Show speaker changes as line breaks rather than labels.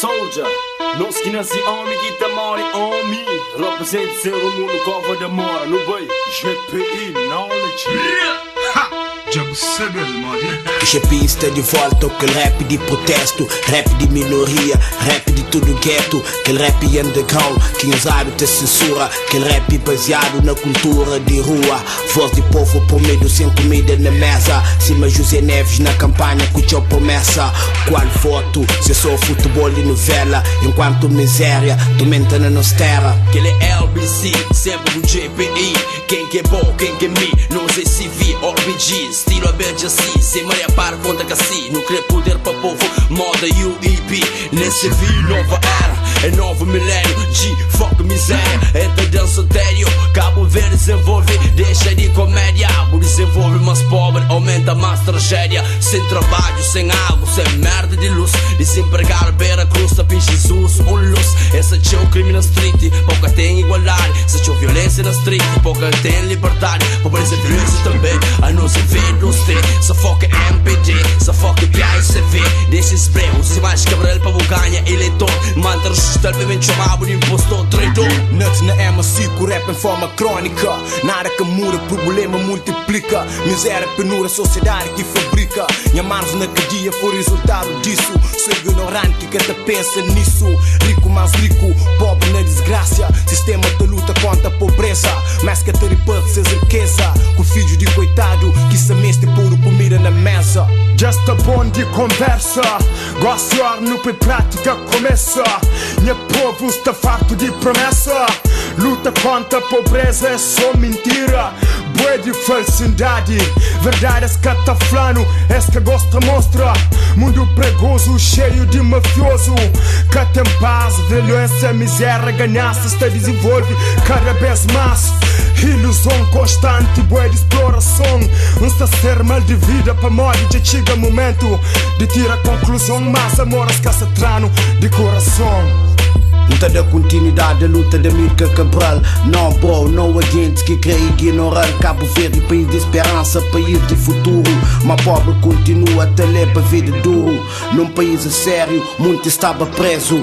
soldier. Nós que nasci homem que tá morre homem. Representa ser o mundo cover da mora. No bem, GPI knowledge.
GPI está de volta, aquele rap de protesto, rap de minoria, rap de tudo gueto, aquele rap underground, que usado te censura, aquele rap baseado na cultura de rua, voz de povo por medo sem comida na mesa, cima José Neves na campanha com teu promessa, qual voto, se só futebol e novela, enquanto miséria, tormenta na nossa terra.
Aquele é LBC, sempre no GPI, quem que é bom, quem que é me, não sei se vi, RPG, estilo aberto assim, sem Maria para conta que assim, não querer poder para povo, moda UEP, nesse vi nova era, é novo milênio, de foco miséria, é da dança sério, Cabo Verde desenvolve, deixa de comédia, o desenvolve mais pobre, aumenta mais tragédia, sem trabalho, sem água, sem merda de luz, desempregado, beira cruz, tá Jesus, luz, essa tinha o crime na street, pouca tem igualdade, se tinha violência na street, pouca tem liberdade, pobreza e violência também, a nos ver dos só foca MPD, só foca PICV, deixa espremo, se mais quebrar para o ganha eleitor, manda registrar bem chamado de impostor, traidor.
Nuts na MC, com rap em forma crônica, nada que muda, problema multiplica, miséria, penura, sociedade que fabrica, minha manos na cadeia foi resultado disso, sou ignorante que até pensa nisso, rico mais rico, pobre na desgraça, sistema de luta contra a pobreza, mas que te reparte sem riqueza, com filho de coitado, que se meste puro comida na mesa.
Just a bom de conversa, gosto no que prática começa, minha povo está farto de promessa, luta contra a pobreza é só mentira, bué de falsidade, verdade é que tá falando, é que gosta mostra, mundo pregoso cheio de mafioso, que tem paz, violência, miséria, ganhaça, se desenvolve cada vez mais, ilusão constante, bué de exploração, não ser mal de vida para morrer, já chega momento de tirar conclusão, mas amor escassa trano de coração.
Luta da continuidade, a luta da Mirka Cabral. Não bro, não agentes que creem ignorar. Cabo Verde, país de esperança, país de futuro. Mas pobre continua a ter para vida duro. Num país sério, muito estava preso.